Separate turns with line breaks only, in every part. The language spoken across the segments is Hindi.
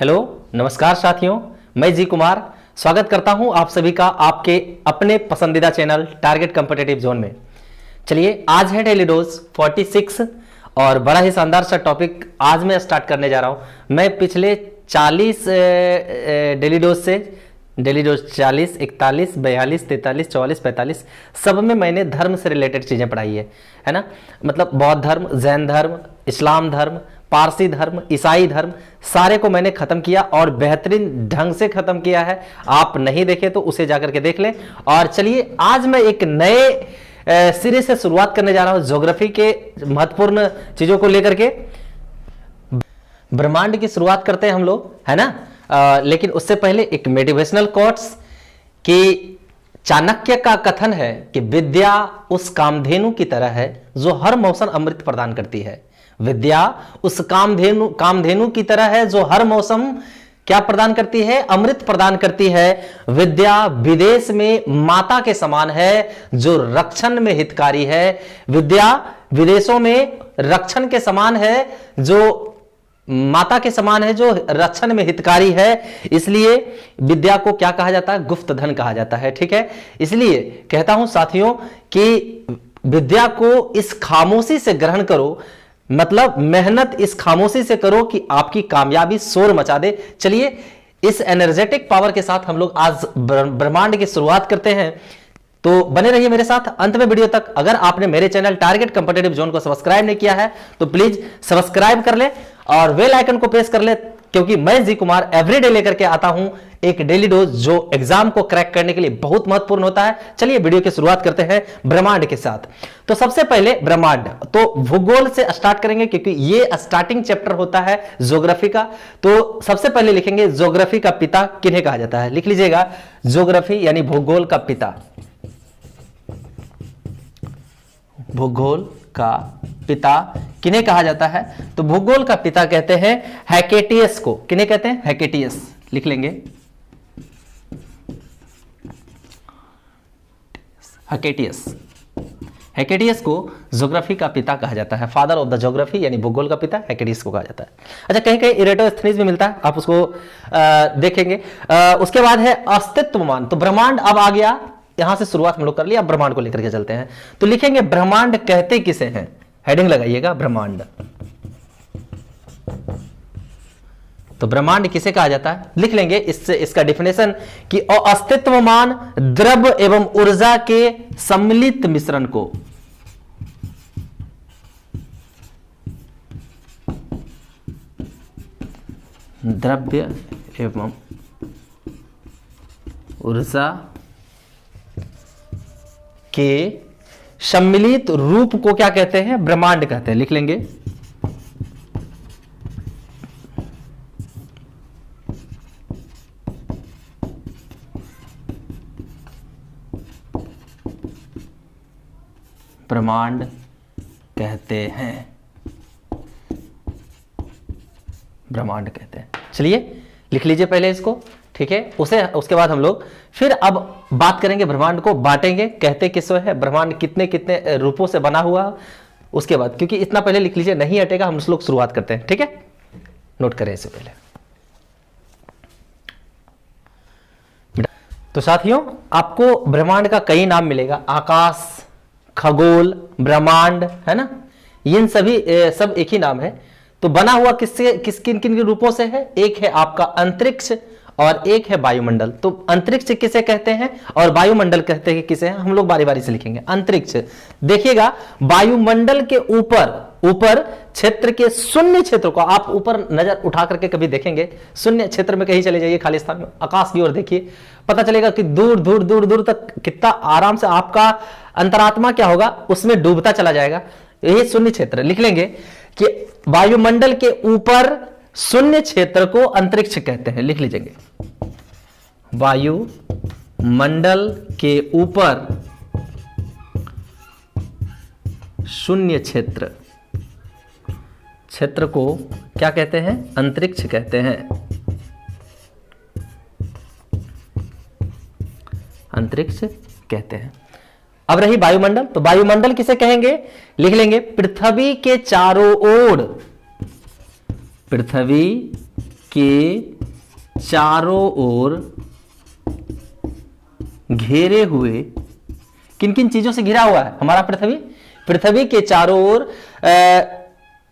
हेलो, नमस्कार साथियों, मैं जी कुमार स्वागत करता हूं आप सभी का आपके अपने पसंदीदा चैनल टारगेट कॉम्पिटिटिव जोन में। चलिए, आज है डेली डोज 46 और बड़ा ही शानदार सा टॉपिक आज मैं स्टार्ट करने जा रहा हूं। मैं पिछले 40 डेली डोज से डेली डोज 40, 41, 42, 43, 44, 45 सब में मैंने धर्म से रिलेटेड चीजें पढ़ाई है ना। मतलब बौद्ध धर्म, जैन धर्म, इस्लाम धर्म, पारसी धर्म, ईसाई धर्म सारे को मैंने खत्म किया और बेहतरीन ढंग से खत्म किया है। आप नहीं देखे तो उसे जाकर के देख लें। और चलिए, आज मैं एक नए सिरे से शुरुआत करने जा रहा हूं ज्योग्राफी के महत्वपूर्ण चीजों को लेकर के। ब्रह्मांड की शुरुआत करते हैं हम लोग, है ना। लेकिन उससे पहले एक मोटिवेशनल कोट्स कि चाणक्य का कथन है कि विद्या उस कामधेनु की तरह है जो हर मौसम अमृत प्रदान करती है। विद्या उस कामधेनु की तरह है जो हर मौसम क्या प्रदान करती है? अमृत प्रदान करती है। विद्या विदेश में माता के समान है जो रक्षण में हितकारी है। विद्या विदेशों में रक्षण के समान है, जो माता के समान है, जो रक्षण में हितकारी है। इसलिए विद्या को क्या कहा जाता है? गुप्त धन कहा जाता है। ठीक है, इसलिए कहता हूं साथियों कि विद्या को इस खामोशी से ग्रहण करो, मतलब मेहनत इस खामोशी से करो कि आपकी कामयाबी शोर मचा दे। चलिए, इस एनर्जेटिक पावर के साथ हम लोग आज ब्रह्मांड की शुरुआत करते हैं। तो बने रहिए मेरे साथ अंत में वीडियो तक। अगर आपने मेरे चैनल टारगेट कॉम्पिटिटिव जोन को सब्सक्राइब नहीं किया है तो प्लीज सब्सक्राइब कर ले और बेल आइकन को प्रेस कर ले, क्योंकि मैं जी कुमार एवरीडे लेकर के आता हूं एक डेली डोज जो एग्जाम को क्रैक करने के लिए बहुत महत्वपूर्ण होता है। चलिए वीडियो की शुरुआत करते हैं ब्रह्मांड के साथ। तो सबसे पहले ब्रह्मांड, तो भूगोल से स्टार्ट करेंगे क्योंकि ये स्टार्टिंग चैप्टर होता है ज्योग्राफी का। तो सबसे पहले लिखेंगे ज्योग्राफी का पिता किन्हें कहा जाता है। लिख लीजिएगा, ज्योग्राफी यानी भूगोल का पिता। भूगोल का पिता किन्हें कहा जाता है? तो भूगोल का पिता कहते हैं हैकेटियस को। किन्हें कहते हैं? हैकेटियस। लिख लेंगे, हैकेटियस। हैकेटियस को ज्योग्राफी का पिता कहा जाता है। फादर ऑफ द ज्योग्राफी यानी भूगोल का पिता हैकेटियस को कहा जाता है। अच्छा, कहीं कहीं इरेटोस्थनीज भी मिलता है, आप उसको देखेंगे। उसके बाद है अस्तित्वमान। तो ब्रह्मांड अब आ गया, यहां से शुरुआत हम लोग कर लिया, अब ब्रह्मांड को लेकर के चलते हैं। तो लिखेंगे ब्रह्मांड कहते किसे हैं? हेडिंग लगाइएगा, ब्रह्मांड। तो ब्रह्मांड किसे कहा जाता है? लिख लेंगे इससे इसका डिफिनेशन कि अस्तित्वमान द्रव्य एवं ऊर्जा के सम्मिलित मिश्रण को द्रव्य एवं ऊर्जा के सम्मिलित रूप को क्या कहते हैं? ब्रह्मांड कहते हैं। लिख लेंगे, ब्रह्मांड कहते हैं, ब्रह्मांड कहते हैं। चलिए लिख लीजिए पहले इसको, ठीक है। उसके बाद हम लोग फिर अब बात करेंगे, ब्रह्मांड को बांटेंगे, कहते किसको है, ब्रह्मांड कितने कितने रूपों से बना हुआ। उसके बाद, क्योंकि इतना पहले लिख लीजिए नहीं हटेगा, हम लोग शुरुआत करते हैं, ठीक है। नोट करें इसे पहले। तो साथियों, आपको ब्रह्मांड का कई नाम मिलेगा, आकाश, खगोल, ब्रह्मांड, है ना। इन सभी सब एक ही नाम है। तो बना हुआ किन किन रूपों से है? एक है आपका अंतरिक्ष और एक है वायुमंडल। तो अंतरिक्ष किसे कहते हैं और वायुमंडल कहते हैं किसे हैं? हम लोग बारी बारी से लिखेंगे। अंतरिक्ष, देखिएगा, वायुमंडल के ऊपर क्षेत्र के शून्य क्षेत्र को आप ऊपर नजर उठा करके कभी देखेंगे, शून्य क्षेत्र में कहीं चले जाइए, खाली स्थान में, आकाश की ओर देखिए, पता चलेगा कि दूर दूर दूर दूर तक कितना आराम से आपका अंतरात्मा क्या होगा, उसमें डूबता चला जाएगा। यही शून्य क्षेत्र। लिख लेंगे कि वायुमंडल के ऊपर शून्य क्षेत्र को अंतरिक्ष कहते हैं। लिख लीजिएगा, वायुमंडल के ऊपर शून्य क्षेत्र को क्या कहते हैं? अंतरिक्ष कहते हैं। अंतरिक्ष कहते हैं। अब रही वायुमंडल, तो वायुमंडल किसे कहेंगे? लिख लेंगे, पृथ्वी के चारों ओर, पृथ्वी के चारों ओर घेरे हुए, किन किन चीजों से घिरा हुआ है हमारा पृथ्वी? पृथ्वी के चारों ओर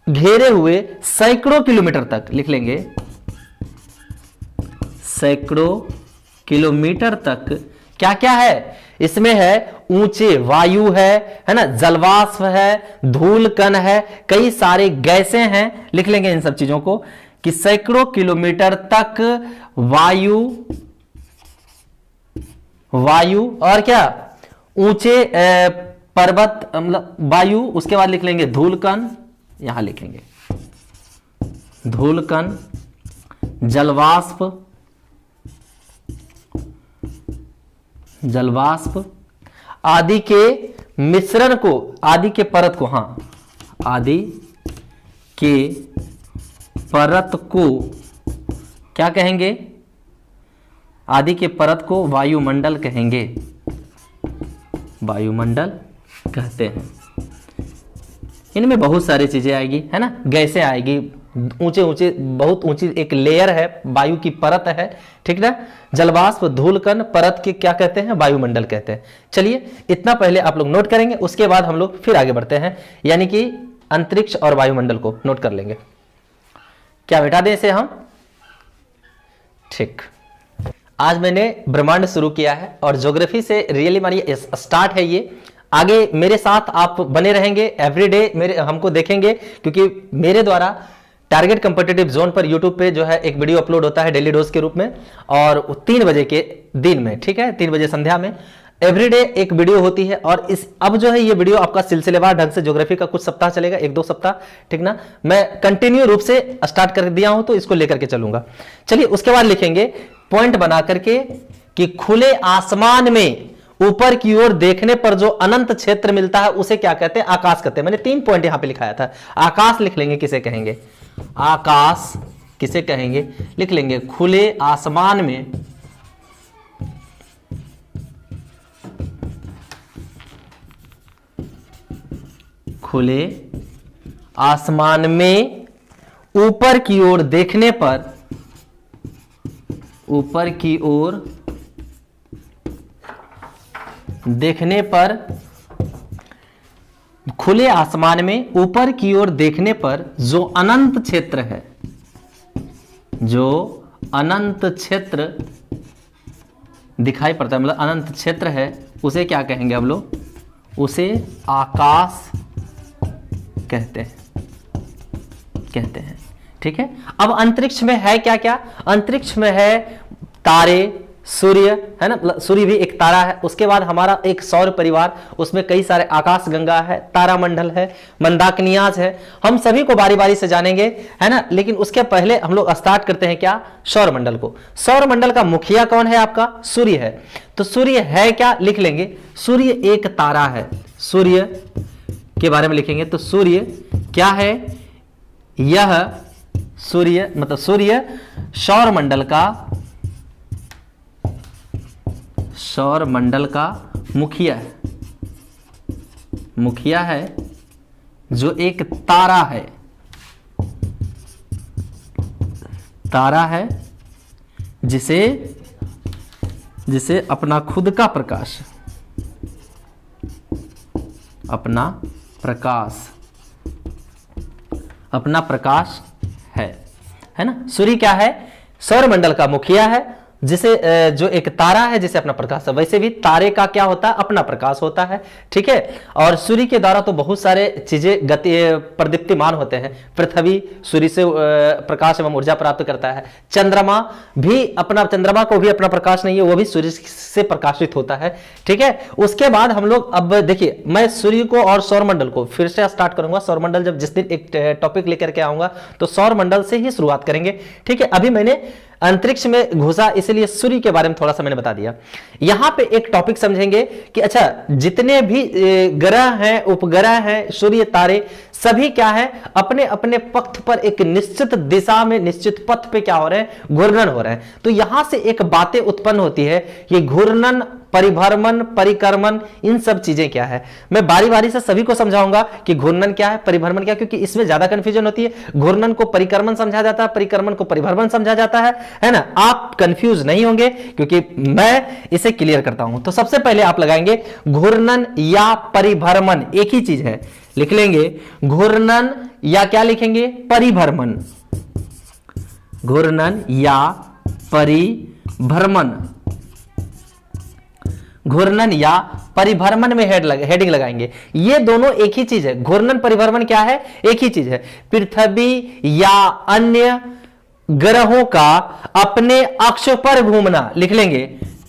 घेरे हुए सैकड़ों किलोमीटर तक, लिख लेंगे सैकड़ों किलोमीटर तक क्या क्या है इसमें? है ऊंचे वायु है ना, जलवाष्प है, धूल कण है, कई सारे गैसें हैं, लिख लेंगे इन सब चीजों को कि सैकड़ों किलोमीटर तक वायु और क्या ऊंचे पर्वत, मतलब वायु, उसके बाद लिख लेंगे धूल कण, यहां लिखेंगे धूल कण, जलवाष्प आदि के मिश्रण को, आदि के परत को, हाँ आदि के परत को क्या कहेंगे? आदि के परत को वायुमंडल कहेंगे, वायुमंडल कहते हैं। इनमें बहुत सारी चीजें आएगी, है ना, गैसें आएगी, ऊंचे ऊंचे बहुत ऊंची एक लेयर है, वायु की परत है, ठीक ना। जलवाष्प, धूलकण, परत के क्या कहते हैं? वायुमंडल कहते हैं। चलिए इतना पहले आप लोग नोट करेंगे, उसके बाद हम लोग फिर आगे बढ़ते हैं, यानी कि अंतरिक्ष और वायुमंडल को नोट कर लेंगे। क्या मिटा दें इसे हम? ठीक, आज मैंने ब्रह्मांड शुरू किया है और ज्योग्राफी से रियली मानिए स्टार्ट है ये। आगे मेरे साथ आप बने रहेंगे, एवरीडे मेरे हमको देखेंगे, क्योंकि मेरे द्वारा टारगेट कॉम्पिटिटिव जोन पर यूट्यूब पे जो है एक वीडियो अपलोड होता है डेली डोज के रूप में, और 3 बजे के दिन में, ठीक है, 3 बजे संध्या में एवरीडे एक वीडियो होती है। और इस अब जो है ये वीडियो आपका सिलसिलेवार ढंग से ज्योग्राफी का कुछ सप्ताह चलेगा, 1-2 सप्ताह, ठीक ना। मैं कंटिन्यू रूप से स्टार्ट कर दिया हूं तो इसको लेकर के चलूंगा। चलिए उसके बाद लिखेंगे पॉइंट बना करके कि खुले आसमान में ऊपर की ओर देखने पर जो अनंत क्षेत्र मिलता है उसे क्या कहते हैं? आकाश कहते हैं। मैंने 3 पॉइंट यहां पे लिखाया था। आकाश लिख लेंगे, किसे कहेंगे? आकाश किसे कहेंगे? लिख लेंगे खुले आसमान में खुले आसमान में ऊपर की ओर देखने पर, ऊपर की ओर देखने पर, खुले आसमान में ऊपर की ओर देखने पर जो अनंत क्षेत्र है, जो अनंत क्षेत्र दिखाई पड़ता है, मतलब अनंत क्षेत्र है, उसे क्या कहेंगे हम लोग? उसे आकाश कहते हैं, ठीक है। अब अंतरिक्ष में है क्या क्या? अंतरिक्ष में है तारे, सूर्य, है ना, सूर्य भी एक तारा है। उसके बाद हमारा एक सौर परिवार, उसमें कई सारे आकाश गंगा है, तारामंडल है, मंदाकिनियाज है। हम सभी को बारी बारी से जानेंगे, है ना, लेकिन उसके पहले हम लोग स्टार्ट करते हैं क्या? सौरमंडल को। सौरमंडल का मुखिया कौन है? आपका सूर्य है। तो सूर्य है क्या? लिख लेंगे सूर्य एक तारा है। सूर्य के बारे में लिखेंगे तो सूर्य क्या है? यह सूर्य, मतलब सूर्य सौरमंडल का मुखिया है, मुखिया है, जो एक तारा है, तारा है जिसे अपना खुद का प्रकाश, अपना प्रकाश है ना। सूर्य क्या है? सौरमंडल का मुखिया है, जिसे जो एक तारा है जिसे अपना प्रकाश है। वैसे भी तारे का क्या होता है? अपना प्रकाश होता है, ठीक है। और सूर्य के द्वारा तो बहुत सारे चीजें प्रदीप्तिमान होते हैं। पृथ्वी सूर्य से प्रकाश एवं ऊर्जा प्राप्त करता है। चंद्रमा को भी अपना प्रकाश नहीं है, वो भी सूर्य से प्रकाशित होता है, ठीक है। उसके बाद हम लोग अब देखिए, मैं सूर्य को और सौरमंडल को फिर से स्टार्ट करूंगा। सौरमंडल जब जिस दिन एक टॉपिक लेकर के आऊंगा तो सौरमंडल से ही शुरुआत करेंगे, ठीक है। अभी मैंने अंतरिक्ष में घुसा इसलिए सूर्य के बारे में थोड़ा सा मैंने बता दिया। यहां पे एक टॉपिक समझेंगे कि अच्छा, जितने भी ग्रह हैं, उपग्रह हैं, सूर्य, तारे, सभी क्या है? अपने अपने पथ पर एक निश्चित दिशा में, निश्चित पथ पे क्या हो रहे हैं? घूर्णन हो रहे हैं। तो यहां से एक बातें उत्पन्न होती है, ये घूर्णन परिभ्रमण, परिक्रमण, इन सब चीजें क्या है। मैं बारी बारी से सभी को समझाऊंगा कि घूर्णन क्या है, परिभ्रमण क्या है, क्योंकि इसमें ज्यादा कंफ्यूजन होती है। घूर्णन को परिक्रमण समझा जाता है, परिक्रमण को परिभ्रमण समझा जाता है ना। आप कंफ्यूज नहीं होंगे क्योंकि मैं इसे क्लियर करता हूं। तो सबसे पहले आप लगाएंगे घूर्णन या परिभ्रमण, एक ही चीज है, लिख लेंगे घूर्णन या क्या लिखेंगे, परिभ्रमण। घूर्णन या परिभ्रमण, घूर्णन या परिभ्रमण में हेडिंग लगाएंगे। ये दोनों एक ही चीज है। घूर्णन परिभ्रमण क्या है, एक ही चीज है। पृथ्वी या अन्य ग्रहों का अपने अक्ष पर घूमना, लिख लेंगे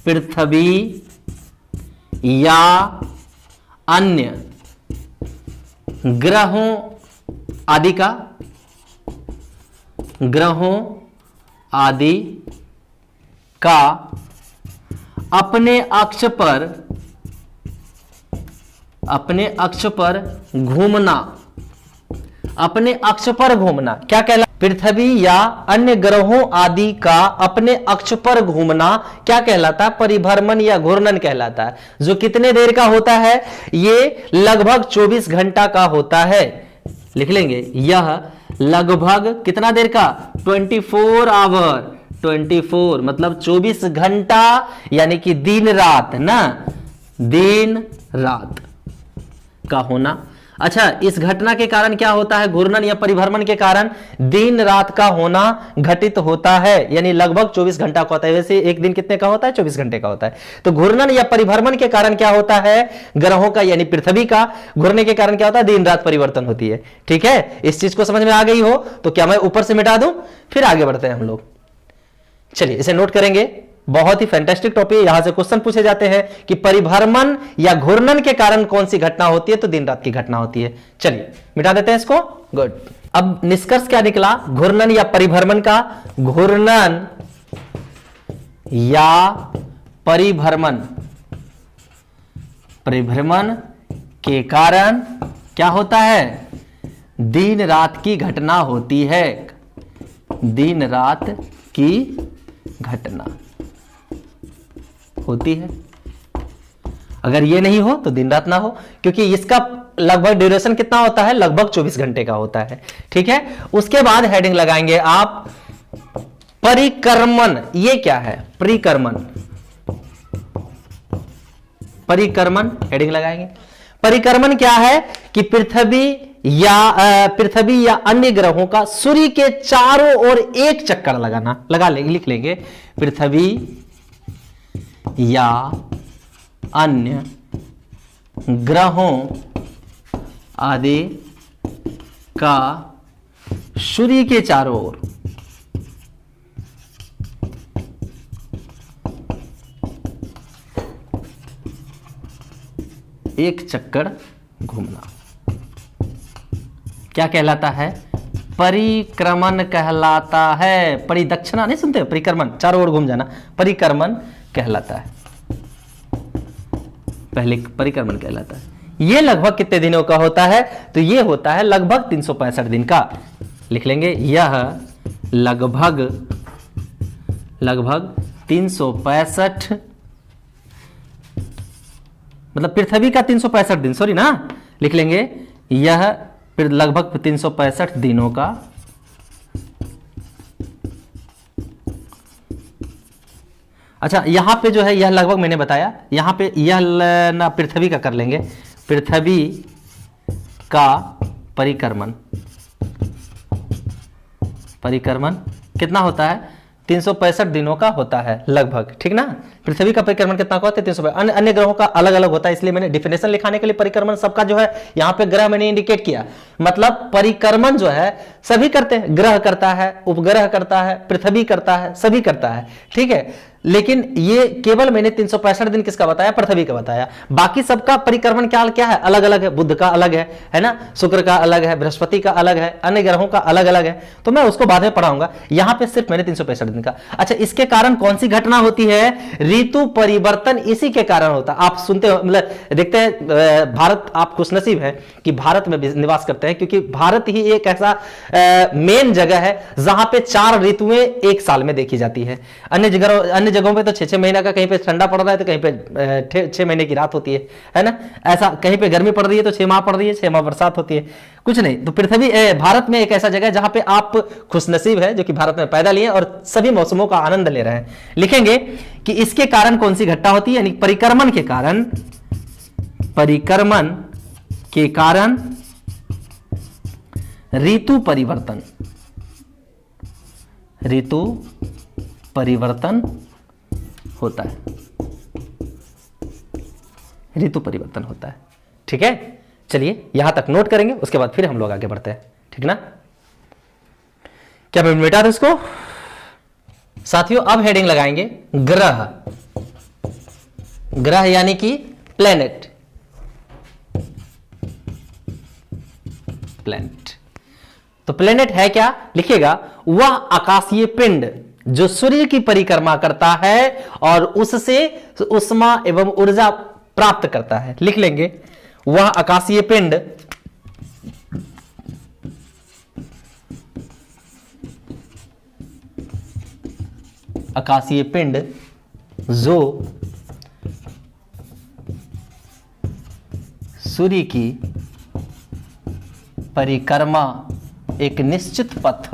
पृथ्वी या अन्य ग्रहों आदि का, ग्रहों आदि का अपने अक्ष पर, अपने अक्ष पर घूमना, अपने अक्ष पर घूमना क्या कहला, पृथ्वी या अन्य ग्रहों आदि का अपने अक्ष पर घूमना क्या कहलाता है, परिभ्रमण या घूर्णन कहलाता है। जो कितने देर का होता है, ये लगभग 24 घंटा का होता है, लिख लेंगे यह लगभग कितना देर का, 24 आवर, 24 मतलब 24 घंटा, यानी कि दिन रात ना, दिन रात का होना। अच्छा, इस घटना के कारण क्या होता है, घूर्णन या परिभ्रमण के कारण दिन रात का होना घटित होता है, यानी लगभग 24 घंटा का होता है। वैसे एक दिन कितने का होता है, 24 घंटे का होता है। तो घूर्णन या परिभ्रमण के कारण क्या होता है, ग्रहों का यानी पृथ्वी का घूरने के कारण क्या होता है, दिन रात परिवर्तन होती है। ठीक है, इस चीज को समझ में आ गई हो तो क्या मैं ऊपर से मिटा दूं, फिर आगे बढ़ते हैं हम लोग। चलिए इसे नोट करेंगे, बहुत ही फैंटास्टिक टॉपिक। यहां से क्वेश्चन पूछे जाते हैं कि परिभ्रमण या घूर्णन के कारण कौन सी घटना होती है, तो दिन रात की घटना होती है। चलिए मिटा देते हैं इसको, गुड। अब निष्कर्ष क्या निकला घूर्णन या परिभ्रमण का, घूर्णन या परिभ्रमण, परिभ्रमण के कारण क्या होता है, दिन रात की घटना होती है, दिन रात की घटना होती है। अगर ये नहीं हो तो दिन रात ना हो, क्योंकि इसका लगभग ड्यूरेशन कितना होता है, लगभग 24 घंटे का होता है। ठीक है, उसके बाद हेडिंग लगाएंगे आप परिक्रमण। ये क्या है, परिक्रमण, परिक्रमण हेडिंग लगाएंगे। परिक्रमण क्या है कि पृथ्वी या अन्य ग्रहों का सूर्य के चारों ओर एक चक्कर लगाना, लगा लेंगे, लिख लेंगे पृथ्वी या अन्य ग्रहों आदि का सूर्य के चारों ओर एक चक्कर घूमना क्या कहलाता है, परिक्रमण कहलाता है। परिदक्षिणा नहीं सुनते, परिक्रमण चारों ओर घूम जाना, परिक्रमण कहलाता है। पहले परिक्रमण कहलाता है। ये लगभग कितने दिनों का होता है, तो ये होता है लगभग 365 दिन का, लिख लेंगे यह लगभग 365, मतलब पृथ्वी का 365 दिन, सॉरी ना, लिख लेंगे यह लगभग 365 दिनों का अच्छा, यहां पे जो है यह लगभग मैंने बताया, यहां पे यह ना पृथ्वी का कर लेंगे, पृथ्वी का परिक्रमण, परिक्रमण कितना होता है, 365 दिनों का होता है लगभग, ठीक ना। पृथ्वी का परिक्रमण कितना का होता है, 365। अन्य ग्रहों का अलग अलग होता है, इसलिए मैंने डिफिनेशन लिखाने के लिए परिक्रमण सबका जो है यहां पे ग्रह मैंने इंडिकेट किया। मतलब परिक्रमण जो है सभी करते हैं, ग्रह करता है, उपग्रह करता है, पृथ्वी करता है, सभी करता है, ठीक है। लेकिन ये केवल मैंने 365 दिन किसका बताया, पृथ्वी का बताया। बाकी सबका परिक्रमण क्या है, अलग अलग है। बुध का अलग है ना, शुक्र का अलग है, बृहस्पति का अलग है, अन्य ग्रहों का अलग अलग है। तो मैं उसको बाद में पढ़ाऊंगा, यहां पे सिर्फ मैंने 365 दिन का। अच्छा, इसके कारण कौन सी घटना होती है, ऋतु परिवर्तन इसी के कारण होता है। आप सुनते हो, मतलब देखते हैं, भारत, आप खुशनसीब है कि भारत में निवास करते हैं, क्योंकि भारत ही एक ऐसा मेन जगह है जहां पे 4 ऋतुएं एक साल में देखी जाती है। अन्य सारी जगहों पे तो 6-6 महीना का, कहीं पे ठंडा पड़ रहा है तो कहीं पे 6 महीने की रात होती है ना। ऐसा कहीं पे गर्मी पड़ रही है तो 6 माह पड़ रही है, 6 माह बरसात होती है, कुछ नहीं। तो पृथ्वी भारत में एक ऐसा जगह है जहां पे आप खुशनसीब है जो कि भारत में पैदा लिए और सभी मौसमों का आनंद ले रहे हैं। लिखेंगे कि इसके कारण कौन सी घटना होती है, यानी परिक्रमण के कारण, परिक्रमण के कारण ऋतु परिवर्तन, ऋतु परिवर्तन होता है, ऋतु परिवर्तन होता है। ठीक है, चलिए यहां तक नोट करेंगे, उसके बाद फिर हम लोग आगे बढ़ते हैं, ठीक ना। क्या मैं मिटा दूं इसको साथियों? अब हेडिंग लगाएंगे ग्रह, ग्रह यानी कि प्लेनेट, प्लेनेट। तो प्लेनेट है क्या? लिखिएगा वह आकाशीय पिंड जो सूर्य की परिक्रमा करता है और उससे उष्मा एवं ऊर्जा प्राप्त करता है। लिख लेंगे वह आकाशीय पिंड आकाशीय पिंड जो सूर्य की परिक्रमा एक निश्चित पथ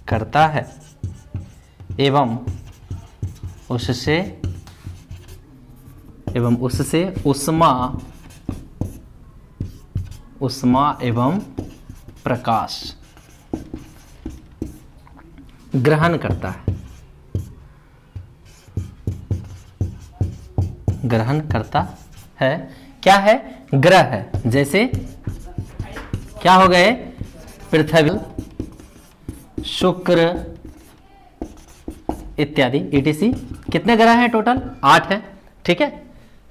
करता है एवं उससे उष्मा एवं प्रकाश ग्रहण करता है, ग्रहण करता है। क्या है? ग्रह है। जैसे क्या हो गए? पृथ्वी, शुक्र इत्यादि ETC। कितने ग्रह हैं टोटल? 8 हैं। ठीक है,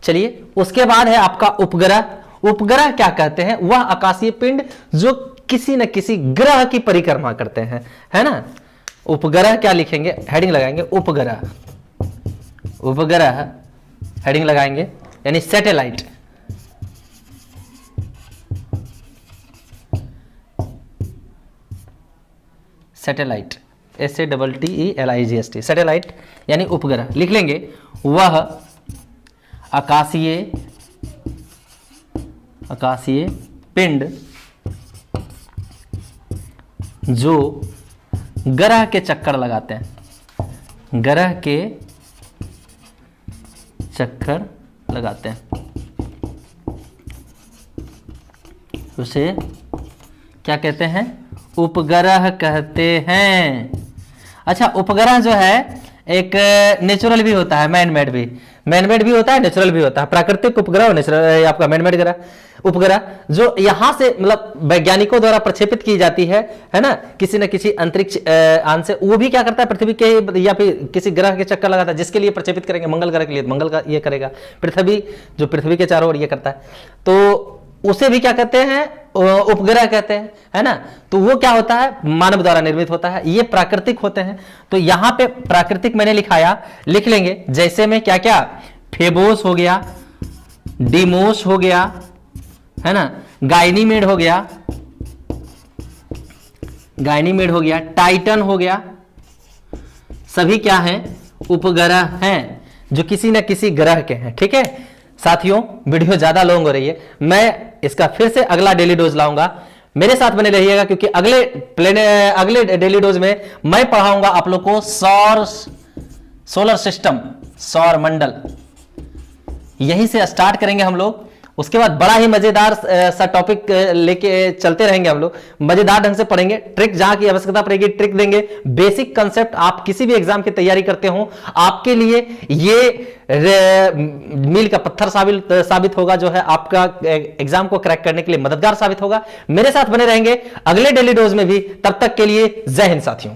चलिए उसके बाद है आपका उपग्रह। उपग्रह क्या कहते हैं? वह आकाशीय पिंड जो किसी न किसी ग्रह की परिक्रमा करते हैं, है ना। उपग्रह क्या लिखेंगे? हेडिंग लगाएंगे उपग्रह, उपग्रह हेडिंग लगाएंगे, यानी सैटेलाइट। सैटेलाइट, SATTELIGST, सैटेलाइट यानी उपग्रह। लिख लेंगे वह आकाशीय पिंड जो ग्रह के चक्कर लगाते हैं, ग्रह के चक्कर लगाते हैं, उसे क्या कहते हैं? उपग्रह कहते हैं। अच्छा, उपग्रह जो है एक नेचुरल भी होता है, मैनमेड भी, मैनमेड भी होता है, नेचुरल भी होता है। प्राकृतिक उपग्रह और नेचुरल आपका मैनमेड ग्रह, उपग्रह जो यहां से मतलब वैज्ञानिकों द्वारा प्रक्षेपित की जाती है ना, किसी न किसी अंतरिक्ष यान से। वो भी क्या करता है? पृथ्वी के या फिर किसी ग्रह के चक्कर लगाता है, जिसके लिए प्रक्षेपित करेंगे मंगल ग्रह के लिए मंगल का ये करेगा, पृथ्वी जो पृथ्वी के चारों ओर ये करता है, तो उसे भी क्या कहते हैं? उपग्रह कहते हैं, है ना। तो वो क्या होता है? मानव द्वारा निर्मित होता है। ये प्राकृतिक होते हैं। तो यहां पे प्राकृतिक मैंने लिखाया, लिख लेंगे जैसे में क्या क्या? फेबोस हो गया, डिमोस हो गया, है ना, गाइनीमेड हो गया, गाइनीमेड हो गया, टाइटन हो गया, सभी क्या हैं? उपग्रह हैं जो किसी न किसी ग्रह के हैं। ठीक है साथियों, वीडियो ज्यादा लॉन्ग हो रही है, मैं इसका फिर से अगला डेली डोज लाऊंगा। मेरे साथ बने रहिएगा क्योंकि अगले डेली डोज में मैं पढ़ाऊंगा आप लोग को सोलर सिस्टम, सौर मंडल। यहीं से स्टार्ट करेंगे हम लोग। उसके बाद बड़ा ही मजेदार सा टॉपिक लेके चलते रहेंगे हम लोग, मजेदार ढंग से पढ़ेंगे। ट्रिक जहां की आवश्यकता पड़ेगी ट्रिक देंगे। बेसिक कंसेप्ट आप किसी भी एग्जाम की तैयारी करते हो, आपके लिए ये मील का पत्थर साबित होगा, जो है आपका एग्जाम को क्रैक करने के लिए मददगार साबित होगा। मेरे साथ बने रहेंगे अगले डेली डोज में भी। तब तक के लिए जय हिंद साथियों।